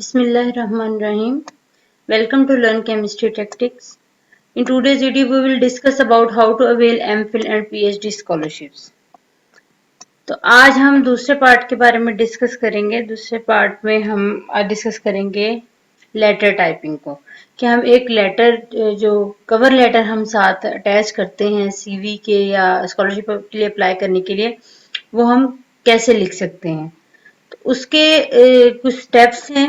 Bismillahirrahmanirrahim. Welcome to Learn Chemistry Tactics. In today's video, we will discuss about how to avail MPhil and PhD scholarships. तो आज हम दूसरे part के बारे में डिस्कस करेंगे। दूसरे पार्ट में हम डिस्कस करेंगे लेटर टाइपिंग को, कि हम एक लेटर जो कवर लेटर हम साथ अटैच करते हैं सीवी के या स्कॉलरशिप के लिए अप्लाई करने के लिए, वो हम कैसे लिख सकते हैं। तो उसके कुछ स्टेप्स हैं,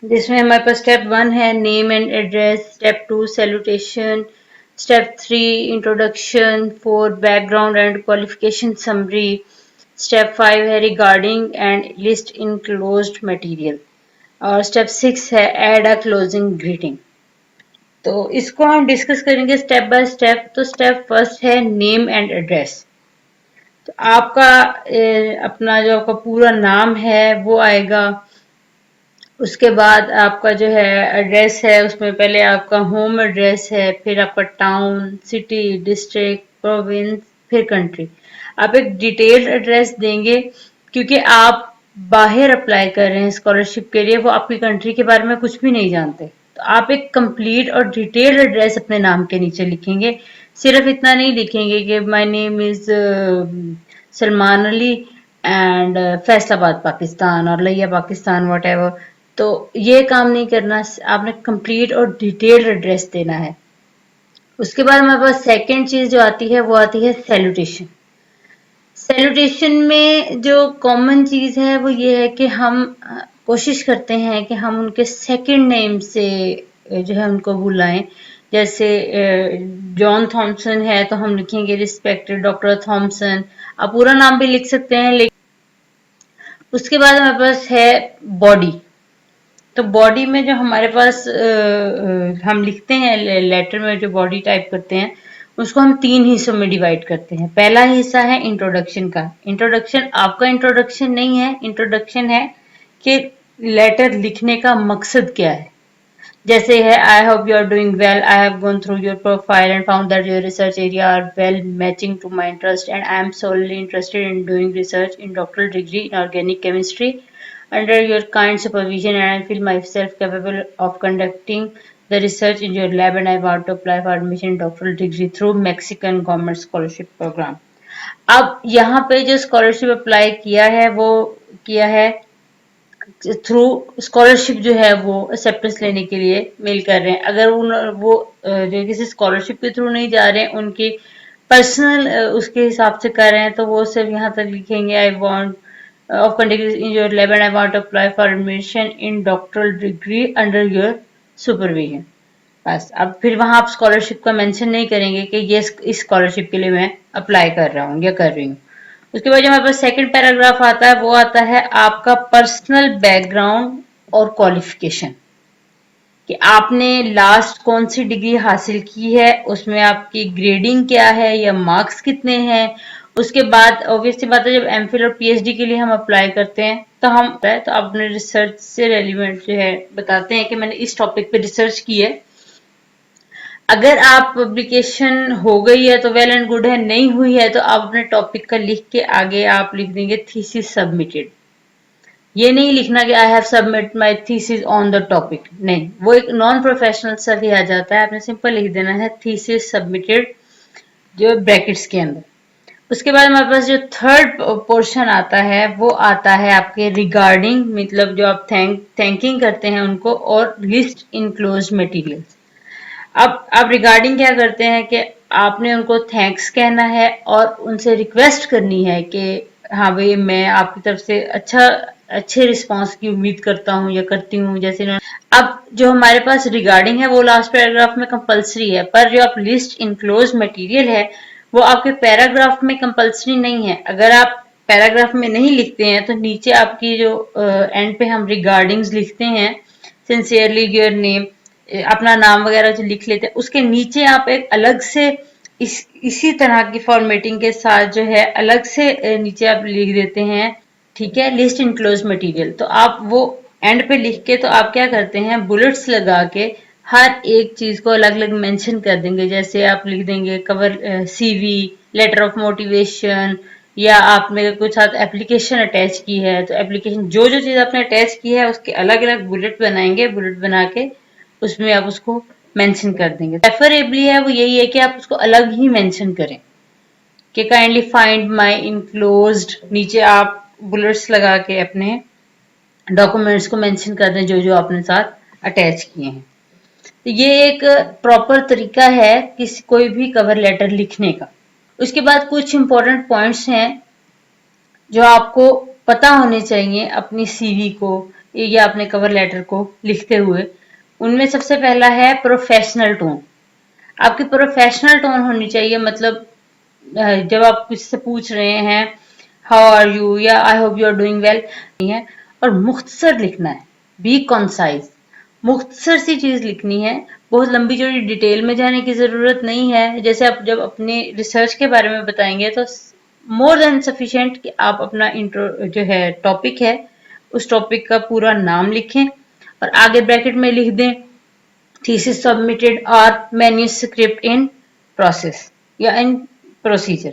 जिसमें हमारे पास स्टेप 1 है name and address, step 2 salutation, step 3 introduction, 4 background and qualification summary, step 5 है regarding and list enclosed material, और स्टेप 6 है ऐड अ क्लोजिंग ग्रीटिंग। तो इसको हम डिस्कस करेंगे स्टेप बाय स्टेप। तो स्टेप फर्स्ट है नेम एंड एड्रेस। तो आपका अपना जो आपका पूरा नाम है वो आएगा। उसके बाद आपका जो है एड्रेस है, उसमें पहले आपका होम एड्रेस है, फिर आपका टाउन, सिटी, डिस्ट्रिक्ट, प्रोविंस, फिर कंट्री। आप एक डिटेल्ड एड्रेस देंगे, क्योंकि आप बाहर अप्लाई कर रहे हैं स्कॉलरशिप के लिए, वो आपकी कंट्री के बारे में कुछ भी नहीं जानते। तो आप एक कंप्लीट और डिटेल्ड एड्रेस अपने नाम के नीचे लिखेंगे। सिर्फ इतना नहीं लिखेंगे कि my name is Salman Ali and Faisalabad Pakistan और लिया पाकिस्तान वट एवर। तो ये काम नहीं करना, आपने कंप्लीट और डिटेल्ड एड्रेस देना है। उसके बाद हमारे पास सेकेंड चीज जो आती है वो आती है सैल्यूटेशन। सैल्यूटेशन में जो कॉमन चीज है वो ये है कि हम कोशिश करते हैं कि हम उनके सेकंड नेम से जो है उनको बुलाएं। जैसे जॉन थॉमसन है तो हम लिखेंगे रिस्पेक्टेड डॉक्टर थॉमसन। आप पूरा नाम भी लिख सकते हैं, लेकिन उसके बाद हमारे पास है बॉडी। तो बॉडी में जो हमारे पास हम लिखते हैं लेटर में, जो बॉडी टाइप करते हैं उसको हम 3 हिस्सों में डिवाइड करते हैं। पहला हिस्सा है इंट्रोडक्शन का। इंट्रोडक्शन आपका इंट्रोडक्शन नहीं है, इंट्रोडक्शन है कि लेटर लिखने का मकसद क्या है। जैसे है I hope you are doing well, I have gone through your profile and found that your research area are well matching to my interest and I am solely interested in doing research in doctoral degree in organic chemistry under your kind supervision, and I feel myself capable of conducting the research in your lab, and I want to apply for admission in doctoral degree through Mexican government scholarship program. अब यहाँ पे जो scholarship apply किया है वो किया है through scholarship, जो है वो एक्सेप्टेंस लेने के लिए मेल कर रहे हैं। अगर वो जो किसी स्कॉलरशिप के थ्रू नहीं जा रहे हैं, उनकी पर्सनल उसके हिसाब से कर रहे हैं, तो वो सिर्फ यहाँ तक लिखेंगे I want of conducting in your lab and I want to apply for admission in doctoral degree under your supervision। बस, अब फिर वहां आप स्कॉलरशिप का मेंशन नहीं करेंगे कि ये इस स्कॉलरशिप के लिए मैं अप्लाई कर रहा हूँ या कर रही हूँ। उसके बाद जो हमारे पास सेकंड पैराग्राफ आता है वो आता है आपका पर्सनल बैकग्राउंड और क्वालिफिकेशन, कि आपने लास्ट कौन सी डिग्री हासिल की है, उसमें आपकी ग्रेडिंग क्या है या मार्क्स कितने हैं। उसके बाद ऑब्वियसली बात है, जब एमफिल और पीएचडी के लिए हम अप्लाई करते हैं तो अपने रिसर्च से रेलिवेंट जो है बताते हैं कि मैंने इस टॉपिक पे रिसर्च की है। अगर आप पब्लिकेशन हो गई है तो वेल एंड गुड है, नहीं हुई है तो आप अपने टॉपिक का लिख के आगे आप लिख देंगे थीसिस सबमिटेड। ये नहीं लिखना कि I have submit my thesis on the topic, नहीं, वो एक नॉन प्रोफेशनल सा भी आ जाता है। आपने सिंपल लिख देना है थीसिस सबमिटेड, जो ब्रैकेट्स के अंदर। उसके बाद हमारे पास जो थर्ड पोर्शन आता है वो आता है आपके रिगार्डिंग, मतलब जो आप थैंकिंग करते हैं उनको, और लिस्ट इनक्लोज्ड मटेरियल्स। अब आप रिगार्डिंग क्या करते हैं कि आपने उनको थैंक्स कहना है और उनसे रिक्वेस्ट करनी है कि हाँ भाई, मैं आपकी तरफ से अच्छे रिस्पांस की उम्मीद करता हूँ या करती हूँ। जैसे अब जो हमारे पास रिगार्डिंग है वो लास्ट पैराग्राफ में कंपलसरी है, पर जो आप लिस्ट इनक्लोज मटेरियल है वो आपके पैराग्राफ में कंपलसरी नहीं है। अगर आप पैराग्राफ में नहीं लिखते हैं तो नीचे आपकी जो एंड पे हम रिगार्डिंग्स लिखते हैं, सिंसियरली योर नेम, अपना नाम वगैरह जो लिख लेते हैं, उसके नीचे आप एक अलग से इसी तरह की फॉर्मेटिंग के साथ जो है अलग से नीचे आप लिख देते हैं, ठीक है, लिस्ट इनक्लोज मटेरियल। तो आप वो एंड पे लिख के, तो आप क्या करते हैं, बुलेट्स लगा के हर एक चीज को अलग अलग मेंशन कर देंगे। जैसे आप लिख देंगे cover CV, letter of motivation, या आपने कुछ साथ एप्लीकेशन अटैच की है तो एप्लीकेशन जो जो चीज़ आपने अटैच की है उसके अलग अलग बुलेट बनाएंगे, बुलेट बना के उसमें आप उसको मेंशन कर देंगे। प्रेफरेबली है वो यही है कि आप उसको अलग ही मेंशन करें कि काइंडली फाइंड माय इनक्लोज्ड, नीचे आप बुलेट्स लगा के अपने डॉक्यूमेंट्स को मेंशन कर दें जो जो आपने साथ अटैच किए हैं। तो ये एक प्रॉपर तरीका है किसी कोई भी कवर लेटर लिखने का। उसके बाद कुछ इंपॉर्टेंट पॉइंट्स हैं जो आपको पता होने चाहिए अपनी सीवी को या अपने कवर लेटर को लिखते हुए। उनमें सबसे पहला है प्रोफेशनल टोन। आपकी प्रोफेशनल टोन होनी चाहिए, मतलब जब आप किसी से पूछ रहे हैं हाउ आर यू या I hope you are doing well है, और मुख्तसर लिखना है, बी कॉन्साइज, मुख्तसर सी चीज लिखनी है। बहुत लंबी चौड़ी डिटेल में जाने की जरूरत नहीं है। जैसे आप जब अपने रिसर्च के बारे में बताएंगे तो मोर देन सफिशिएंट कि आप अपना इंट्रो जो है टॉपिक है उस टॉपिक का पूरा नाम लिखें और आगे ब्रैकेट में लिख दें थीसिस सबमिटेड और मैन्यूस्क्रिप्ट इन प्रोसेस या इन प्रोसीजर।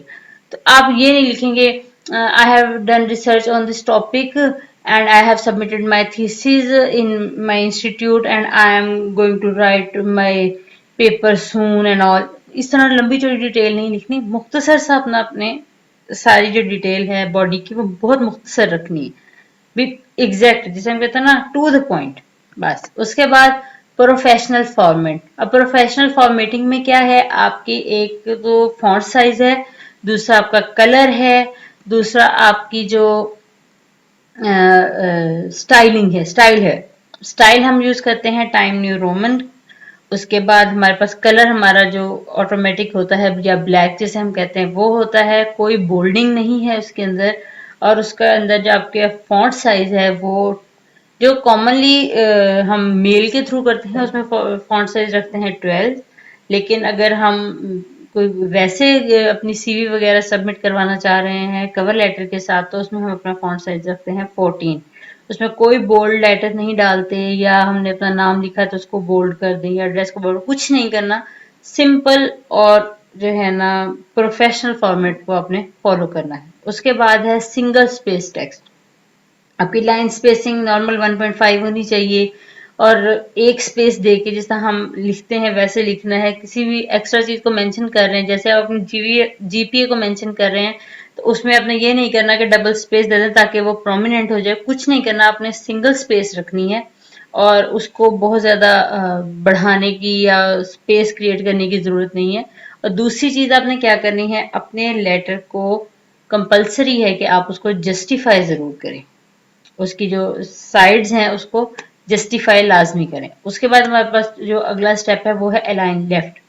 तो आप ये नहीं लिखेंगे I have done research on this topic and I have submitted my thesis in my institute and I am going to write my paper soon and all. इस तरह लंबी चौड़ी डिटेल नहीं लिखनी, मुख्तसर सा अपना अपने सारी जो डिटेल है बॉडी की वो बहुत मुख्तसर रखनी है, भी एग्जैक्ट, जिसे हम कहते हैं ना टू द पॉइंट, बस। उसके बाद प्रोफेशनल फॉर्मेट। अब प्रोफेशनल फॉर्मेटिंग में क्या है, आपकी एक तो फॉन्ट साइज है, दूसरा आपका कलर है, दूसरा आपकी जो स्टाइलिंग है, स्टाइल हम यूज करते हैं टाइम न्यू रोमन। उसके बाद हमारे पास कलर हमारा जो ऑटोमेटिक होता है या ब्लैक जिसे हम कहते हैं वो होता है, कोई बोल्डिंग नहीं है उसके अंदर। और उसके अंदर जो आपके फॉन्ट साइज है वो जो कॉमनली हम मेल के थ्रू करते हैं उसमें फॉन्ट साइज रखते हैं 12। लेकिन अगर हम कोई वैसे अपनी सीवी वगैरह सबमिट करवाना चाह रहे हैं कवर लेटर के साथ तो उसमें हम अपना फॉन्ट साइज रखते हैं 14। उसमें कोई बोल्ड लेटर नहीं डालते या हमने अपना नाम लिखा तो उसको बोल्ड कर दें या एड्रेस को बोल्ड, कुछ नहीं करना। सिंपल और जो है ना प्रोफेशनल फॉर्मेट को आपने फॉलो करना है। उसके बाद है सिंगल स्पेस टेक्स्ट। आपकी लाइन स्पेसिंग नॉर्मल 1.5 होनी चाहिए और एक स्पेस दे के जैसा हम लिखते हैं वैसे लिखना है। किसी भी एक्स्ट्रा चीज को मेंशन कर रहे हैं, जैसे आप अपने जीपीए को मेंशन कर रहे हैं तो उसमें आपने ये नहीं करना कि डबल स्पेस दे दें ताकि वो प्रोमिनेंट हो जाए, कुछ नहीं करना, आपने सिंगल स्पेस रखनी है और उसको बहुत ज्यादा बढ़ाने की या स्पेस क्रिएट करने की जरूरत नहीं है। और दूसरी चीज आपने क्या करनी है, अपने लेटर को कंपलसरी है कि आप उसको जस्टिफाई जरूर करें, उसकी जो साइड्स हैं उसको जस्टिफाई लाजमी करें। उसके बाद हमारे पास जो अगला स्टेप है वो है अलाइन लेफ्ट।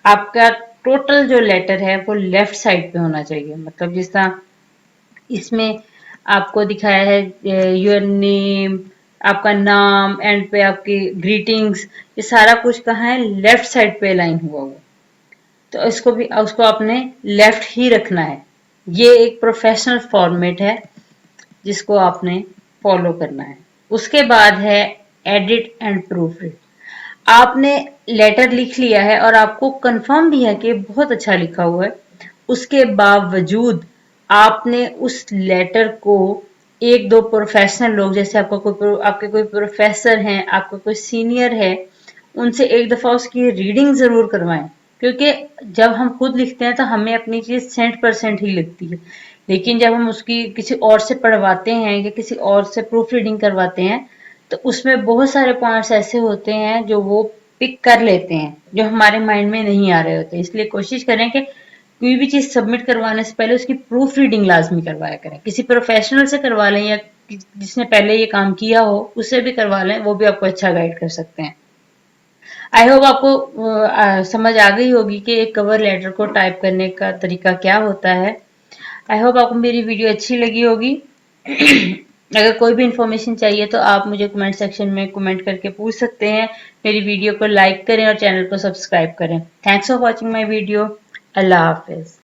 आपका टोटल जो लेटर है वो लेफ्ट साइड पे होना चाहिए, मतलब जिस तरह इसमें आपको दिखाया है योर नेम, आपका नाम, एंड पे आपकी ग्रीटिंग्स, ये सारा कुछ कहाँ है, लेफ्ट साइड पे अलाइन हुआ हुआ। तो उसको आपने लेफ्ट ही रखना है। ये एक प्रोफेशनल फॉर्मेट है जिसको आपने फॉलो करना है। उसके बाद है एडिट एंड प्रूफ रीड। आपने लेटर लिख लिया है और आपको कंफर्म भी है कि बहुत अच्छा लिखा हुआ है, उसके बावजूद आपने उस लेटर को एक दो प्रोफेशनल लोग, जैसे आपके कोई प्रोफेसर हैं, आपका कोई सीनियर है, उनसे एक दफा उसकी रीडिंग जरूर करवाएं। क्योंकि जब हम खुद लिखते हैं तो हमें अपनी चीज 100% ही लगती है, लेकिन जब हम उसकी किसी और से पढ़वाते हैं या किसी और से प्रूफ रीडिंग करवाते हैं तो उसमें बहुत सारे पॉइंट्स ऐसे होते हैं जो वो पिक कर लेते हैं जो हमारे माइंड में नहीं आ रहे होते। इसलिए कोशिश करें कि कोई भी चीज सबमिट करवाने से पहले उसकी प्रूफ रीडिंग लाजमी करवाया करें। किसी प्रोफेशनल से करवा लें या जिसने पहले ये काम किया हो उससे भी करवा लें, वो भी आपको अच्छा गाइड कर सकते हैं। आई होप आपको समझ आ गई होगी कि एक कवर लेटर को टाइप करने का तरीका क्या होता है। आई होप आपको मेरी वीडियो अच्छी लगी होगी। अगर कोई भी इंफॉर्मेशन चाहिए तो आप मुझे कमेंट सेक्शन में कमेंट करके पूछ सकते हैं। मेरी वीडियो को लाइक करें और चैनल को सब्सक्राइब करें। Thanks for watching my video. Allah Hafiz.